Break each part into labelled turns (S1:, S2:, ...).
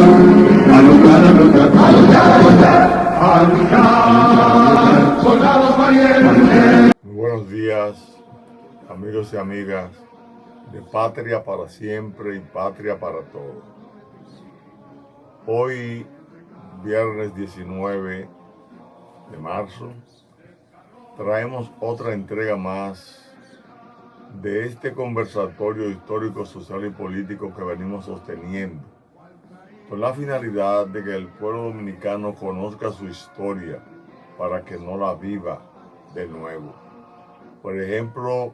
S1: A luchar, a luchar, a luchar, a luchar, a luchar, soldados valientes.
S2: Muy buenos días, amigos y amigas de Patria para Siempre y Patria para Todos. Hoy, viernes 19 de marzo, traemos otra entrega más de este conversatorio histórico, social y político que venimos sosteniendo, con la finalidad de que el pueblo dominicano conozca su historia para que no la viva de nuevo. Por ejemplo,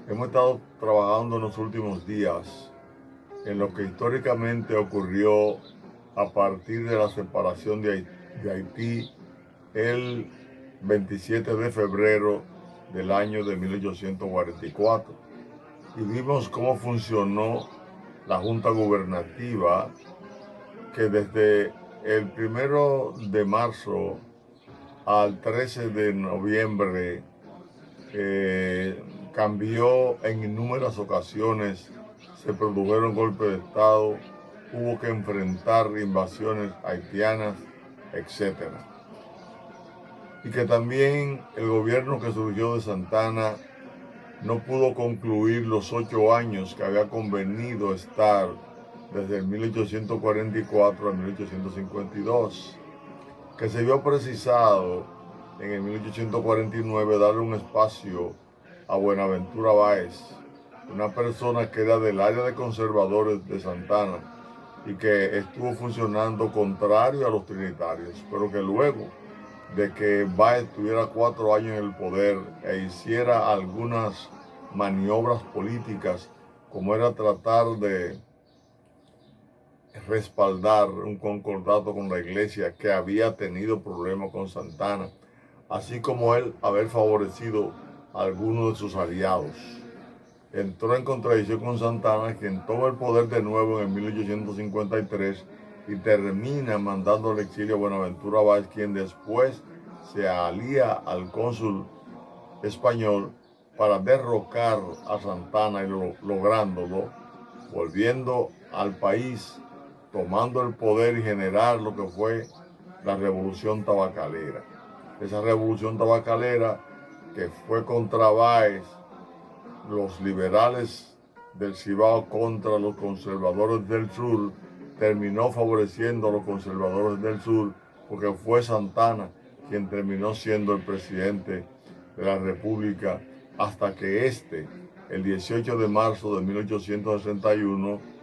S2: hemos estado trabajando en los últimos días en lo que históricamente ocurrió a partir de la separación de Haití el 27 de febrero del año de 1844. Y vimos cómo funcionó la Junta Gubernativa, que desde el 1 de marzo al 13 de noviembre cambió en innumerables ocasiones, se produjeron golpes de Estado, hubo que enfrentar invasiones haitianas, etc. Y que también el gobierno que surgió de Santana no pudo concluir los 8 años que había convenido estar desde el 1844 a 1852, que se vio precisado en el 1849 darle un espacio a Buenaventura Báez, una persona que era del área de conservadores de Santana y que estuvo funcionando contrario a los trinitarios, pero que luego de que Báez tuviera 4 años en el poder e hiciera algunas maniobras políticas, como era tratar de respaldar un concordato con la iglesia que había tenido problemas con Santana, así como él haber favorecido a algunos de sus aliados. Entró en contradicción con Santana, quien toma el poder de nuevo en el 1853 y termina mandando al exilio a Buenaventura Báez, quien después se alía al cónsul español para derrocar a Santana y lográndolo, volviendo al país, tomando el poder y generar lo que fue la revolución tabacalera. Esa revolución tabacalera que fue contra Báez, los liberales del Cibao contra los conservadores del sur, terminó favoreciendo a los conservadores del sur porque fue Santana quien terminó siendo el presidente de la República hasta que el 18 de marzo de 1861,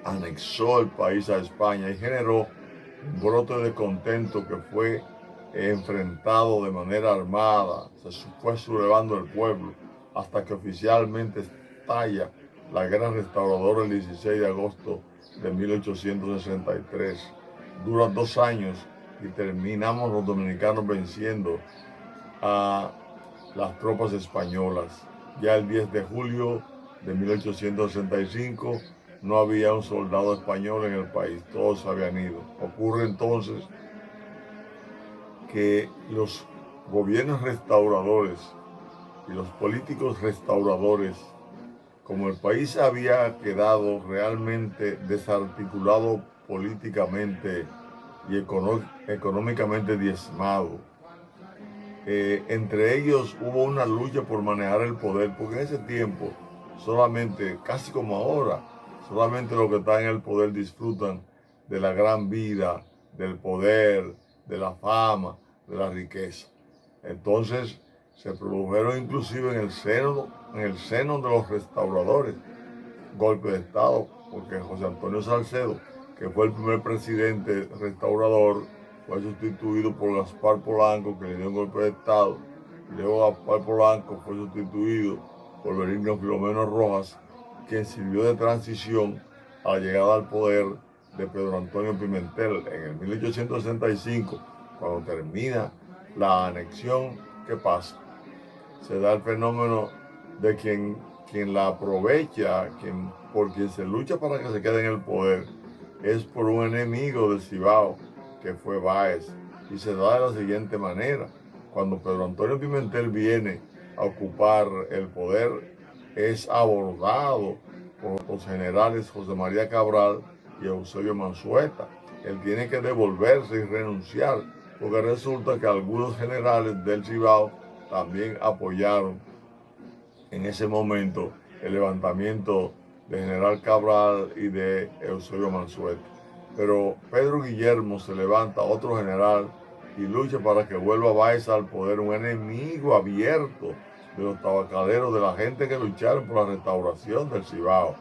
S2: anexó el país a España y generó un brote de descontento que fue enfrentado de manera armada, se fue sublevando el pueblo hasta que oficialmente estalla la guerra restauradora el 16 de agosto de 1863. Dura 2 años y terminamos los dominicanos venciendo a las tropas españolas. Ya el 10 de julio de 1865 no había un soldado español en el país, todos se habían ido. Ocurre entonces que los gobiernos restauradores y los políticos restauradores, como el país había quedado realmente desarticulado políticamente y económicamente diezmado, entre ellos hubo una lucha por manejar el poder, porque en ese tiempo solamente, casi como ahora, solamente los que están en el poder disfrutan de la gran vida, del poder, de la fama, de la riqueza. Entonces se produjeron inclusive en el seno de los restauradores golpes de Estado, porque José Antonio Salcedo, que fue el primer presidente restaurador, fue sustituido por Gaspar Polanco, que le dio un golpe de Estado, y luego Gaspar Polanco fue sustituido por Benigno Filomeno Rojas, quien sirvió de transición a la llegada al poder de Pedro Antonio Pimentel. En el 1865, cuando termina la anexión, ¿qué pasa? Se da el fenómeno de quien la aprovecha, por quien se lucha para que se quede en el poder, es por un enemigo del Cibao, que fue Báez. Y se da de la siguiente manera: cuando Pedro Antonio Pimentel viene a ocupar el poder, es abordado por los generales José María Cabral y Eusebio Mansueta. Él tiene que devolverse y renunciar, porque resulta que algunos generales del Cibao también apoyaron en ese momento el levantamiento de General Cabral y de Eusebio Mansueta. Pero Pedro Guillermo se levanta, otro general, y lucha para que vuelva Báez al poder, un enemigo abierto de los tabacaleros, de la gente que lucharon por la restauración del Cibao.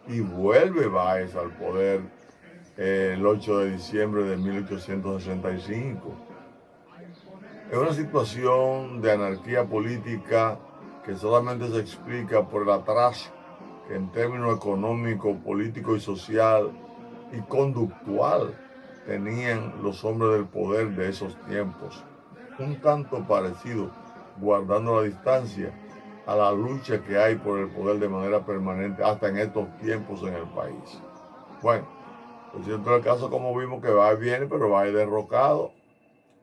S2: Y vuelve Báez al poder el 8 de diciembre de 1865. Es una situación de anarquía política que solamente se explica por el atraso que en términos económico, político y social y conductual tenían los hombres del poder de esos tiempos. Un tanto parecido, guardando la distancia, a la lucha que hay por el poder de manera permanente hasta en estos tiempos en el país. Bueno, por cierto, el caso, como vimos, que va y viene, pero va a ir derrocado,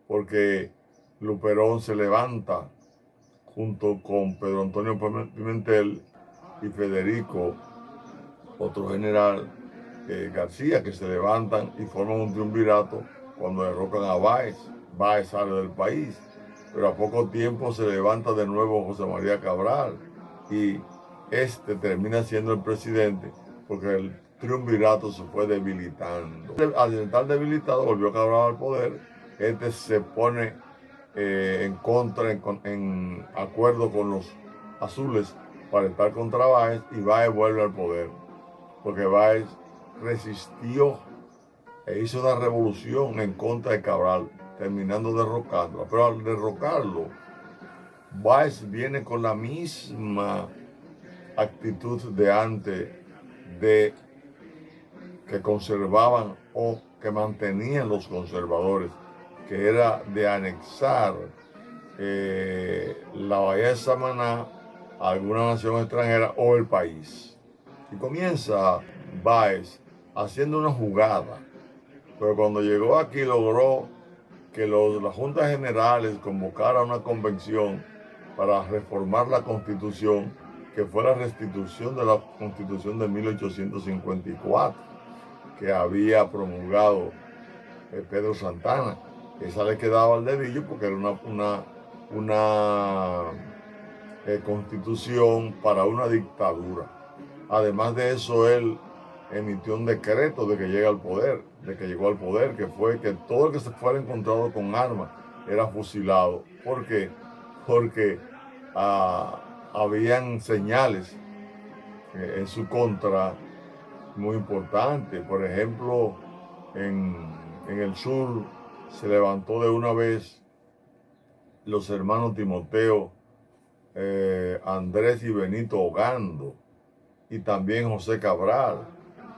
S2: porque Luperón se levanta junto con Pedro Antonio Pimentel y Federico, otro general, García, que se levantan y forman un triunvirato cuando derrocan a Báez. Báez sale del país, pero a poco tiempo se levanta de nuevo José María Cabral y este termina siendo el presidente porque el triunvirato se fue debilitando. Al estar debilitado, volvió Cabral al poder. Este se pone en contra, en acuerdo con los azules para estar contra Báez, y Báez vuelve al poder porque Báez resistió e hizo una revolución en contra de Cabral, terminando derrocándolo. Pero al derrocarlo, Báez viene con la misma actitud de antes, de que conservaban o que mantenían los conservadores, que era de anexar la Bahía de Samaná a alguna nación extranjera o el país. Y comienza Báez haciendo una jugada, pero cuando llegó aquí logró que las juntas generales convocaran una convención para reformar la Constitución, que fue la restitución de la Constitución de 1854, que había promulgado Pedro Santana. Esa le quedaba al dedillo porque era una constitución para una dictadura. Además de eso, él emitió un decreto de que llegó al poder, que fue que todo el que se fuera encontrado con armas era fusilado. ¿Por qué? Porque habían señales en su contra muy importantes. Por ejemplo, en el sur se levantó de una vez los hermanos Timoteo, Andrés y Benito Ogando, y también José Cabral.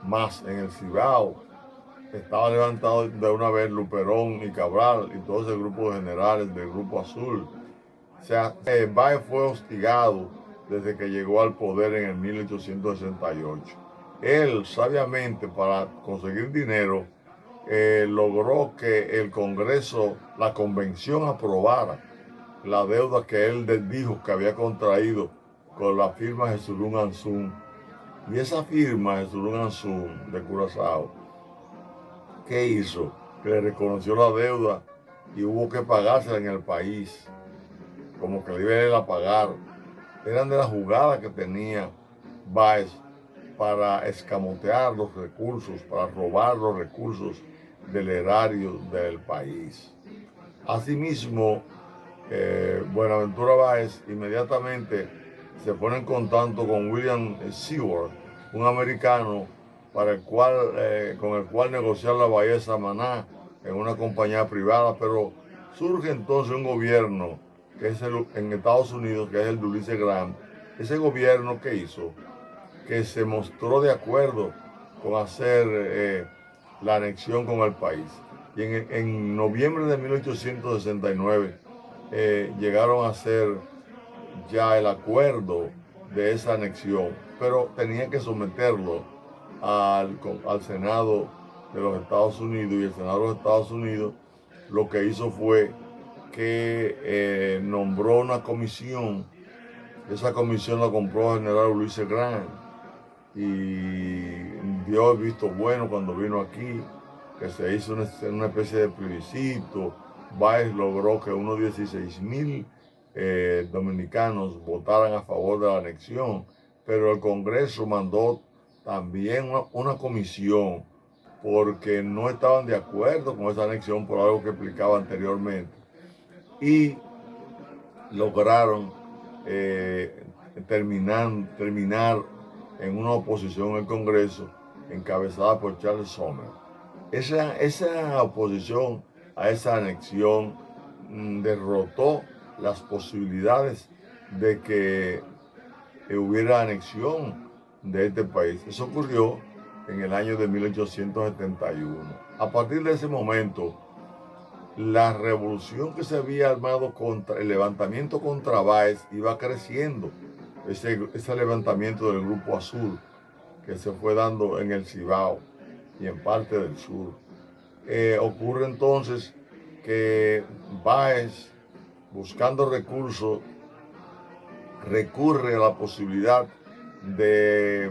S2: Más en el Cibao estaba levantado de una vez Luperón y Cabral y todo ese grupo de generales del Grupo Azul. O sea, Báez fue hostigado desde que llegó al poder en el 1868. Él, sabiamente, para conseguir dinero, logró que el Congreso, la Convención, aprobara la deuda que él dijo que había contraído con la firma Jesulún Anzún. Y esa firma Jesulún Anzún de Curazao, ¿qué hizo? Que le reconoció la deuda y hubo que pagársela en el país, como que le iba a ir a pagar. Eran de las jugadas que tenía Báez para escamotear los recursos, para robar los recursos del erario del país. Asimismo, Buenaventura Báez inmediatamente se pone en contacto con William Seward, un americano con el cual negociar la Bahía de Samaná en una compañía privada, pero surge entonces un gobierno que es en Estados Unidos, que es el de Ulysses Grant. Ese gobierno que hizo, que se mostró de acuerdo con hacer la anexión con el país. Y en noviembre de 1869 llegaron a hacer ya el acuerdo de esa anexión, pero tenía que someterlo al Senado de los Estados Unidos, y el Senado de los Estados Unidos lo que hizo fue que nombró una comisión. Esa comisión la compró el general Ulysses Grant, y dio el visto bueno cuando vino aquí, que se hizo una especie de plebiscito. Báez logró que unos 16,000 dominicanos votaran a favor de la anexión, pero el Congreso mandó también una comisión porque no estaban de acuerdo con esa anexión por algo que explicaba anteriormente. Y lograron terminar en una oposición en el Congreso encabezada por Charles Sumner. Esa oposición a esa anexión derrotó las posibilidades de que hubiera anexión de este país. Eso ocurrió en el año de 1871. A partir de ese momento, la revolución que se había armado contra el levantamiento contra Báez iba creciendo. Ese levantamiento del Grupo Azul que se fue dando en el Cibao y en parte del sur. Ocurre entonces que Báez, buscando recursos, recurre a la posibilidad de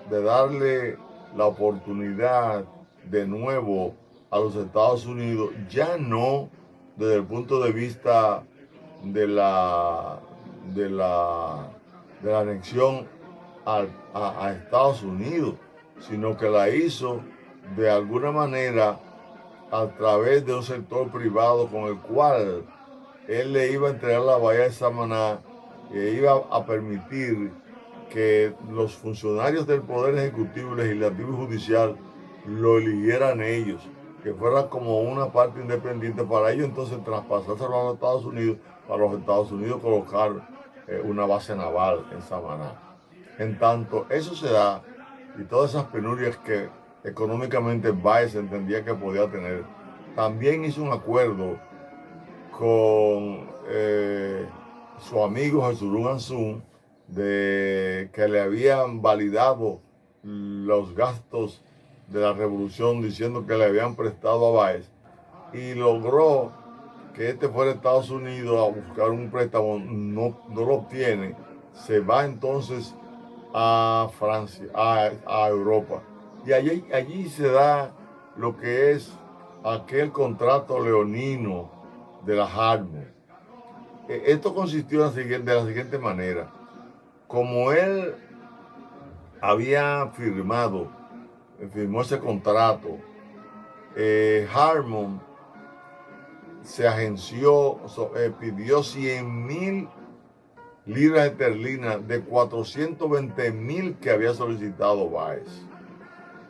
S2: darle la oportunidad de nuevo a los Estados Unidos, ya no desde el punto de vista de la anexión a Estados Unidos, sino que la hizo de alguna manera a través de un sector privado con el cual él le iba a entregar la bahía de Samaná e iba a permitir que los funcionarios del Poder Ejecutivo, Legislativo y Judicial lo eligieran ellos, que fuera como una parte independiente para ellos, entonces traspasárselo a los Estados Unidos, para los Estados Unidos colocar una base naval en Samaná. En tanto eso se da, y todas esas penurias que económicamente Báez entendía que podía tener, también hizo un acuerdo con su amigo Jesurún Anzún, de que le habían validado los gastos de la revolución diciendo que le habían prestado a Báez, y logró que este fuera a Estados Unidos a buscar un préstamo. No lo obtiene, se va entonces a Francia, a Europa, y allí se da lo que es aquel contrato leonino de la Harmon. Esto consistió de la siguiente manera: como él había firmó ese contrato, Harmon se agenció, pidió 100,000 libras esterlinas de 420,000 que había solicitado Báez,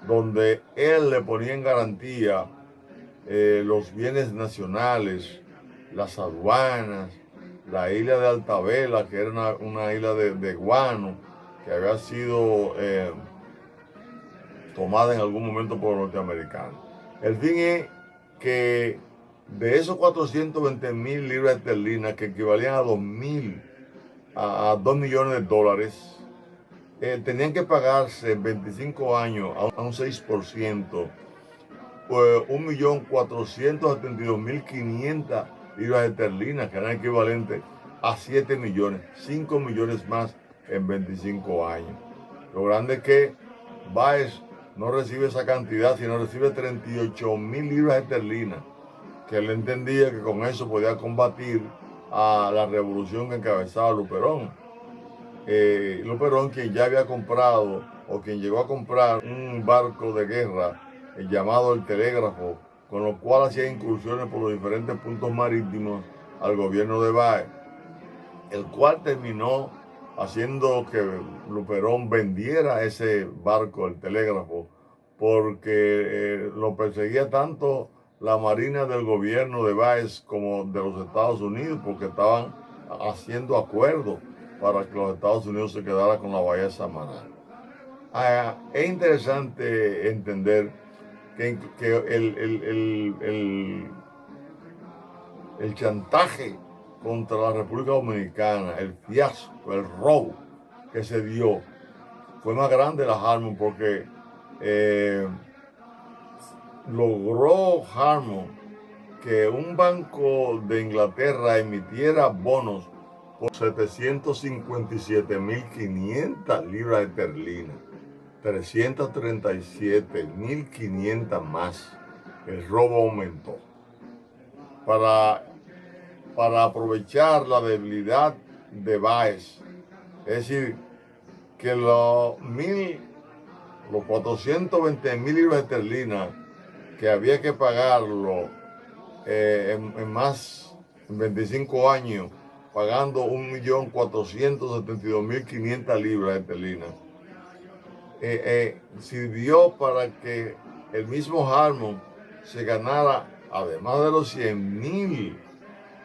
S2: donde él le ponía en garantía los bienes nacionales, las aduanas, la isla de Altavela, que era una isla de guano, que había sido tomada en algún momento por los norteamericanos. El fin es que de esos 420,000 libras esterlinas, que equivalían a 2 millones de dólares, tenían que pagarse en 25 años a un 6%, pues 1.472.500 libras esterlinas, que eran equivalentes a 7 millones, 5 millones más en 25 años. Lo grande es que Báez no recibe esa cantidad, sino recibe 38,000 libras esterlinas, que él entendía que con eso podía combatir a la revolución que encabezaba Luperón. Luperón, quien ya había comprado, o quien llegó a comprar, un barco de guerra llamado el Telégrafo, con lo cual hacía incursiones por los diferentes puntos marítimos al gobierno de Báez, el cual terminó haciendo que Luperón vendiera ese barco, el Telégrafo, porque lo perseguía tanto la marina del gobierno de Báez como de los Estados Unidos, porque estaban haciendo acuerdos para que los Estados Unidos se quedara con la bahía de Samaná. Es interesante entender que el chantaje contra la República Dominicana, el fiasco, el robo que se dio, fue más grande la Harmon, porque logró Harmon que un banco de Inglaterra emitiera bonos por 757.500 libras esterlinas. 337.500 más. El robo aumentó. Para aprovechar la debilidad de Báez, es decir, que los 420.000 libras esterlinas que había que pagarlo en 25 años, pagando 1.472.500 libras esterlinas, sirvió para que el mismo Harmon se ganara, además de los 100.000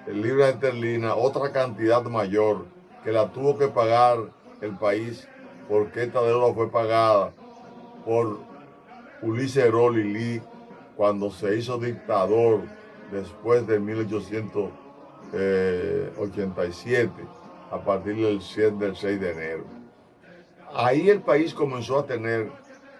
S2: libras esterlinas, otra cantidad mayor que la tuvo que pagar el país, porque esta deuda fue pagada por Ulises Eroli Lee cuando se hizo dictador después de 1887, a partir del 6 de enero. Ahí el país comenzó a tener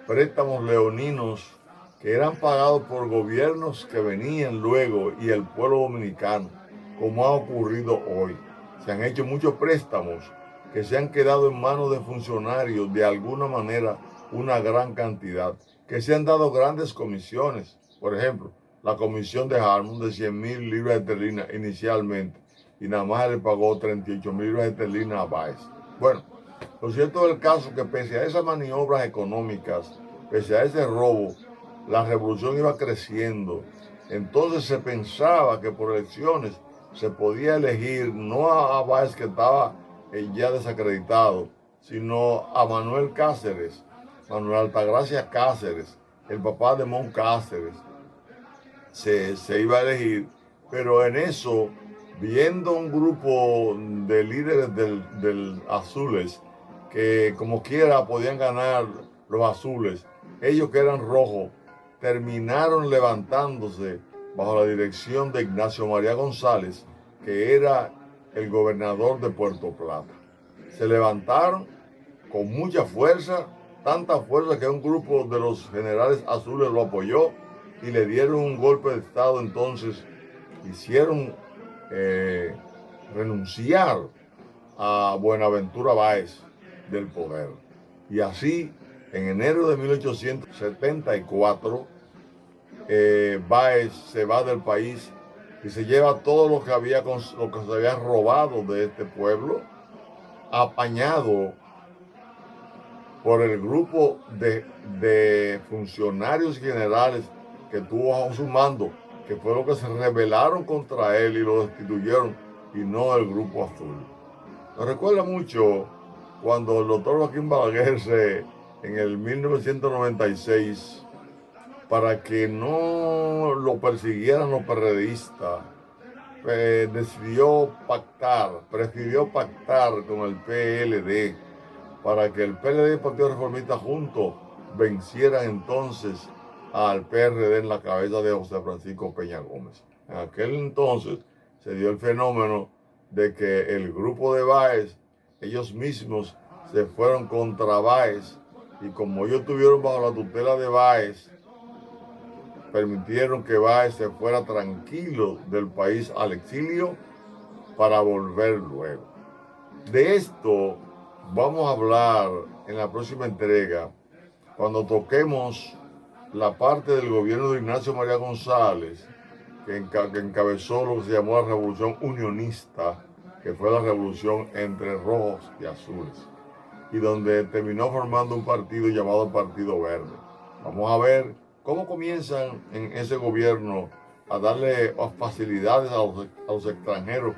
S2: préstamos leoninos que eran pagados por gobiernos que venían luego y el pueblo dominicano, como ha ocurrido hoy. Se han hecho muchos préstamos que se han quedado en manos de funcionarios, de alguna manera una gran cantidad, que se han dado grandes comisiones. Por ejemplo, la comisión de Harmon de 100.000 libras esterlinas inicialmente, y nada más le pagó 38.000 libras esterlinas a Báez. Bueno, lo cierto del caso es que pese a esas maniobras económicas, pese a ese robo, la revolución iba creciendo. Entonces se pensaba que por elecciones se podía elegir no a Báez, que estaba ya desacreditado, sino a Manuel Cáceres, Manuel Altagracia Cáceres, el papá de Mon Cáceres. Se iba a elegir, pero en eso, viendo un grupo de líderes del azules, que como quiera podían ganar los azules, ellos que eran rojos, terminaron levantándose bajo la dirección de Ignacio María González, que era el gobernador de Puerto Plata. Se levantaron con mucha fuerza, tanta fuerza que un grupo de los generales azules lo apoyó y le dieron un golpe de estado. Entonces hicieron renunciar a Buenaventura Báez del poder. Y así, en enero de 1874, Báez se va del país y se lleva todo lo que se había robado de este pueblo, apañado por el grupo de funcionarios generales que tuvo bajo su mando, que fue lo que se rebelaron contra él y lo destituyeron, y no el grupo azul. Me recuerda mucho cuando el doctor Joaquín Balaguer en el 1996, para que no lo persiguieran los perredistas, prefirió pactar con el PLD, para que el PLD y el Partido Reformista juntos vencieran entonces al PRD en la cabeza de José Francisco Peña Gómez. En aquel entonces se dio el fenómeno de que el grupo de Báez, ellos mismos se fueron contra Báez, y como ellos estuvieron bajo la tutela de Báez, permitieron que Báez se fuera tranquilo del país al exilio para volver luego. De esto vamos a hablar en la próxima entrega, cuando toquemos la parte del gobierno de Ignacio María González, que encabezó lo que se llamó la Revolución Unionista, que fue la revolución entre rojos y azules, y donde terminó formando un partido llamado Partido Verde. Vamos a ver cómo comienzan en ese gobierno a darle facilidades a los extranjeros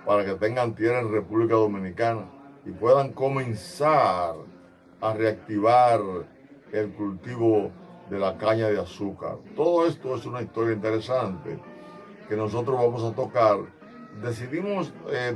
S2: para que tengan tierra en República Dominicana y puedan comenzar a reactivar el cultivo de la caña de azúcar. Todo esto es una historia interesante que nosotros vamos a tocar. Decidimos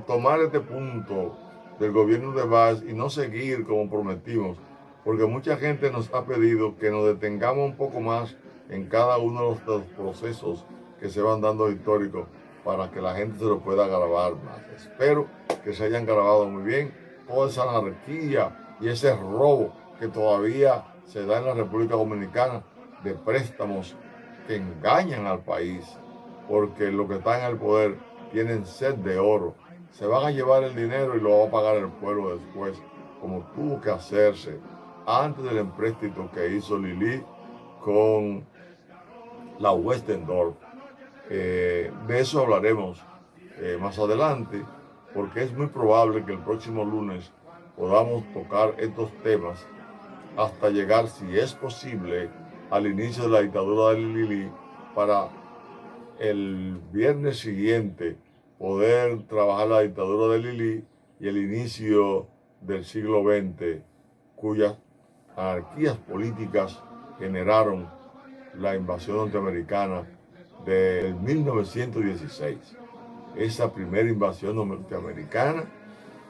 S2: tomar este punto del gobierno de Báez y no seguir como prometimos, porque mucha gente nos ha pedido que nos detengamos un poco más en cada uno de los procesos que se van dando históricos, para que la gente se lo pueda grabar más. Espero que se hayan grabado muy bien toda esa anarquía y ese robo que todavía se da en la República Dominicana, de préstamos que engañan al país, porque los que están en el poder tienen sed de oro. Se van a llevar el dinero y lo va a pagar el pueblo después, como tuvo que hacerse antes del empréstito que hizo Lili con la Westendorf. De eso hablaremos más adelante, porque es muy probable que el próximo lunes podamos tocar estos temas hasta llegar, si es posible, al inicio de la dictadura de Lili, para el viernes siguiente poder trabajar la dictadura de Lili y el inicio del siglo XX, cuyas anarquías políticas generaron la invasión norteamericana de 1916. Esa primera invasión norteamericana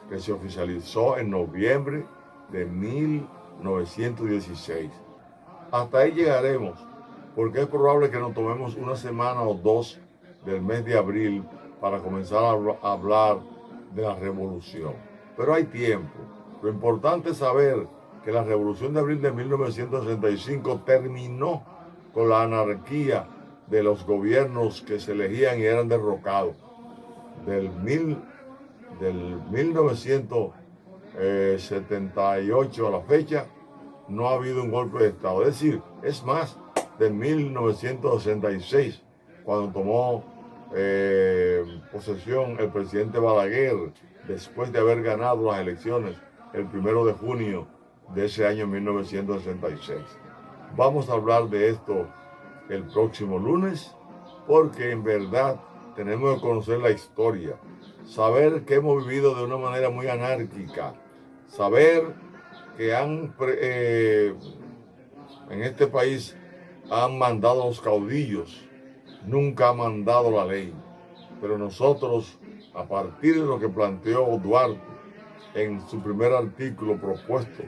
S2: que se oficializó en noviembre de 1916. Hasta ahí llegaremos, porque es probable que nos tomemos una semana o dos del mes de abril para comenzar a hablar de la revolución. Pero hay tiempo. Lo importante es saber que la revolución de abril de 1965 terminó con la anarquía de los gobiernos que se elegían y eran derrocados. Del 1978 a la fecha no ha habido un golpe de Estado. Es decir, es más, de 1966, cuando tomó posesión el presidente Balaguer, después de haber ganado las elecciones el 1 de junio de ese año 1966. Vamos a hablar de esto el próximo lunes, porque en verdad tenemos que conocer la historia, saber que hemos vivido de una manera muy anárquica, saber que en este país han mandado a los caudillos, nunca han mandado la ley. Pero nosotros, a partir de lo que planteó Duarte en su primer artículo propuesto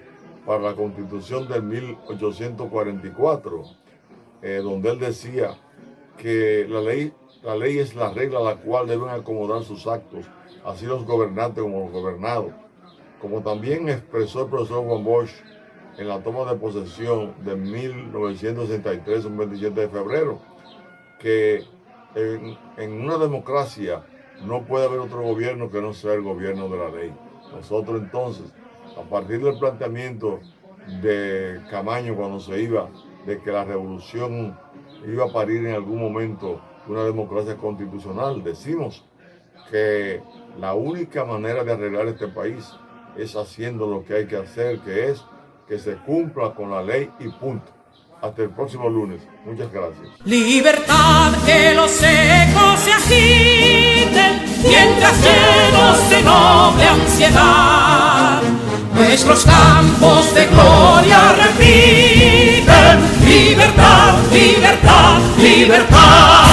S2: para la Constitución del 1844, donde él decía que la ley es la regla a la cual deben acomodar sus actos, así los gobernantes como los gobernados. Como también expresó el profesor Juan Bosch en la toma de posesión de 1963, un 27 de febrero, que en una democracia no puede haber otro gobierno que no sea el gobierno de la ley. Nosotros entonces, a partir del planteamiento de Camaño cuando se iba, de que la revolución iba a parir en algún momento una democracia constitucional, decimos que la única manera de arreglar este país es haciendo lo que hay que hacer, que es que se cumpla con la ley y punto. Hasta el próximo lunes. Muchas gracias.
S3: Libertad, que los ecos se agiten mientras llenos de noble ansiedad nuestros campos de gloria repiten. Libertad, libertad, libertad.